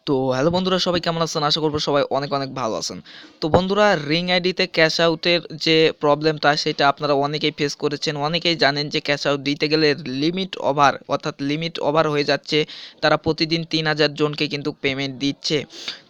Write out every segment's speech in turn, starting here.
তো হ্যালো বন্ধুরা, সবাই কেমন আছেন? আশা করবো সবাই অনেক অনেক ভালো আছেন। তো বন্ধুরা, রিং আইডিতে ক্যাশ আউটের যে প্রবলেমটা সেটা আপনারা অনেকেই ফেস করেছেন। অনেকেই জানেন যে ক্যাশ আউট দিতে গেলে লিমিট ওভার, অর্থাৎ লিমিট ওভার হয়ে যাচ্ছে। তারা প্রতিদিন ৩,০০০ জনকে কিন্তু পেমেন্ট দিচ্ছে।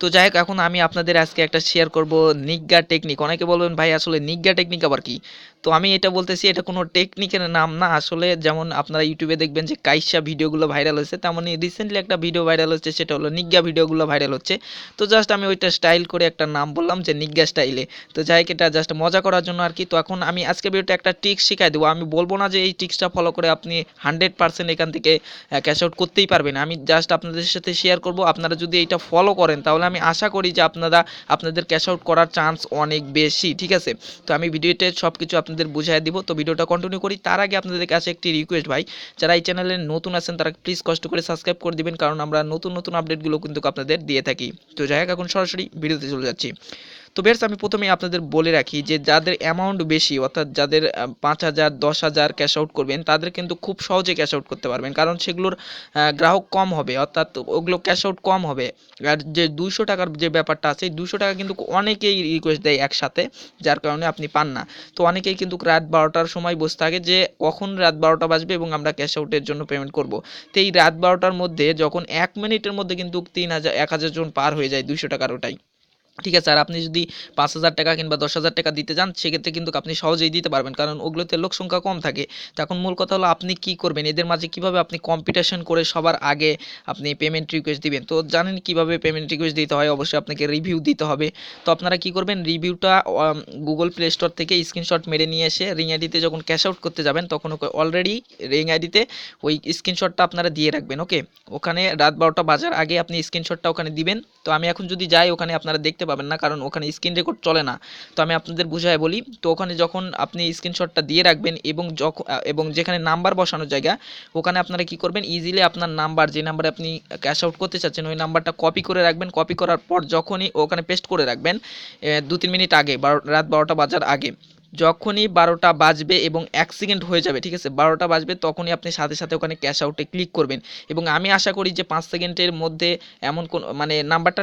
তো যাই হোক, এখন আমি আপনাদের আজকে একটা শেয়ার করব নিগ্গা টেকনিক। অনেকে বলবেন ভাই আসলে নিগ্গা টেকনিক আবার কি? তো আমি এটা বলতেছি, এটা কোনো টেকনিকের নাম না। আসলে যেমন আপনারা ইউটিউবে দেখবেন যে কাইসা ভিডিওগুলো ভাইরাল হয়েছে, তেমনই রিসেন্টলি একটা ভিডিও ভাইরাল হচ্ছে, সেটা হলো নিগ্গা ভিডিওগুলো ভাইরাল হচ্ছে। তো জাস্ট আমি ওইটা স্টাইল করে একটা নাম বললাম যে নিগ্গা স্টাইলে। তো যাই হোক, এটা জাস্ট মজা করার জন্য আর কি। তো এখন আমি আজকে ভিডিওতে একটা ট্রিক্স শিখাই দেবো। আমি বলবো না যে এই ট্রিক্সটা ফলো করে আপনি 100% এখান থেকে ক্যাশ আউট করতেই পারবেন। আমি জাস্ট আপনাদের সাথে শেয়ার করব। আপনারা যদি এইটা ফলো করেন তাহলে আমি আশা করি যে আপনাদের ক্যাশ আউট করার চান্স অনেক বেশি, ঠিক আছে? তো আমি ভিডিওতে সব কিছু আপনাদের বুঝিয়ে দিব। তো ভিডিওটা কন্টিনিউ করি তার আগে আপনাদের কাছে একটি রিকোয়েস্ট ভাই, যারা এই চ্যানেলে নতুন আছেন তারা প্লিজ কষ্ট করে সাবস্ক্রাইব করে দিবেন, কারণ আমরা নতুন নতুন আপডেটগুলো কিন্তু আপনাদের দিয়ে থাকি। তো যাই হোক, এখন সরাসরি ভিডিওতে চলে যাচ্ছি। তো বেশ, আমি প্রথমেই আপনাদের বলে রাখি যে যাদের অ্যামাউন্ট বেশি, অর্থাৎ যাদের ৫,০০০ ১০,০০০ ক্যাশ আউট করবেন, তাদের কিন্তু খুব সহজে ক্যাশ আউট করতে পারবেন, কারণ সেগুলোর গ্রাহক কম হবে, অর্থাৎ ওগুলো ক্যাশ আউট কম হবে। আর যে ২০০ টাকার যে ব্যাপারটা আছে, ২০০ টাকা কিন্তু অনেকেই রিকোয়েস্ট দেয় একসাথে, যার কারণে আপনি পান না। তো অনেকেই কিন্তু রাত ১২টার সময় বসে থাকে যে কখন রাত ১২টা বাজবে এবং আমরা ক্যাশ আউটের জন্য পেমেন্ট করব। তো এই রাত ১২টার মধ্যে যখন ১ মিনিটের মধ্যে কিন্তু ১,০০০ জন পার হয়ে যায় ২০০ টাকার ওটাই, ঠিক আছে? আর আপনি যদি ৫,০০০ টাকা কিংবা ১০,০০০ টাকা দিতে যান, সেক্ষেত্রে কিন্তু আপনি সহজেই দিতে পারবেন, কারণ ওগুলোতে লোক সংখ্যা কম থাকে। তো এখন মূল কথা হলো আপনি কি করবেন, এদের মাঝে কিভাবে আপনি কম্পিটিশন করে সবার আগে আপনি পেমেন্ট রিকোয়েস্ট দিবেন। তো জানেন কিভাবে পেমেন্ট রিকোয়েস্ট দিতে হয়? অবশ্যই আপনাকে রিভিউ দিতে হবে। তো আপনারা কি করবেন, রিভিউটা গুগল প্লে স্টোর থেকে স্ক্রিনশট মেরে নিয়ে এসে রিং আইডিতে যখন ক্যাশ আউট করতে যাবেন, তখন অলরেডি রিং আইডিতে ওই স্ক্রিনশটটা আপনারা দিয়ে রাখবেন। ওকে, ওখানে রাত ১২টা বাজার আগে আপনি স্ক্রিনশটটা ওখানে দিবেন। তো আমি এখন যদি যাই, ওখানে আপনারা দেখতে পাবেন না, কারণ ওখানে স্ক্রিন রেকর্ড চলে না। তো আমি আপনাদের বুঝায় বলি। তো ওখানে যখন আপনি স্ক্রিনশটটা দিয়ে রাখবেন এবং যেখানে নাম্বার বসানোর জায়গা, ওখানে আপনারা কি করবেন, ইজিলি আপনার নাম্বার, যে নাম্বারে আপনি ক্যাশ আউট করতে চাচ্ছেন, ওই নাম্বারটা কপি করে রাখবেন। কপি করার পর যখনই ওখানে পেস্ট করে রাখবেন ২-৩ মিনিট আগে, রাত ১২টা বাজার আগে, যখনই ১২টা বাজবে এবং ১ সেকেন্ড হয়ে যাবে, ঠিক আছে? ১২টা বাজবে তখনই আপনি সাথে সাথে ওখানে ক্যাশ আউটে ক্লিক করবেন। এবং আমি আশা করি যে ৫ সেকেন্ডের মধ্যে এমন কোন মানে নাম্বারটা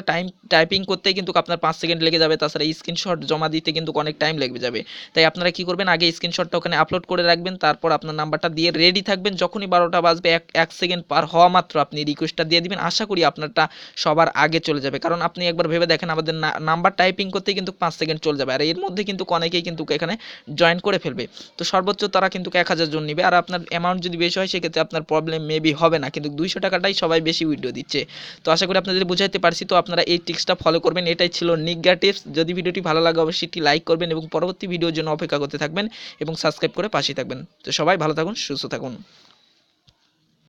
টাইপিং করতেই কিন্তু আপনার ৫ সেকেন্ড লেগে যাবে। তাছাড়া স্ক্রিনশট জমা দিতে কিন্তু অনেক টাইম লেগে যাবে। তাই আপনারা কি করবেন, আগে স্ক্রিনশটটা ওখানে আপলোড করে রাখবেন, তারপর আপনার নাম্বারটা দিয়ে রেডি থাকবেন। যখনই ১২টা বাজবে, ১ সেকেন্ড পার হওয়া মাত্র আপনি রিকোয়েস্টটা দিয়ে দিবেন। আশা করি আপনারটা সবার আগে চলে যাবে, কারণ আপনি একবার ভেবে দেখেন, আমাদের নাম্বার টাইপিং করতেই কিন্তু ৫ সেকেন্ড চলে যাবে, আর এর মধ্যে কিন্তু অনেকেই কিন্তু এখানে জয়েন করে ফেলবে। তো সর্বোচ্চ তারা কিন্তু ১,০০০ জন নিবে, আর আপনার অ্যামাউন্ট যদি বেশি হয় সেক্ষেত্রে আপনার প্রবলেম মেবি হবে না, কিন্তু ২০০ টাকাটাই সবাই বেশি উইথড্র দিচ্ছে। তো আশা করি আপনাদের বুঝাইতে পারছি। তো আপনারা এই টিপসটা ফলো করবেন। এটাই ছিল নিগ্গা টিপস। যদি ভিডিওটি ভালো লাগে অবশ্যই একটি লাইক করবেন এবং পরবর্তী ভিডিওর জন্য অপেক্ষা করতে থাকবেন এবং সাবস্ক্রাইব করে পাশে থাকবেন। তো সবাই ভালো থাকুন, সুস্থ থাকুন।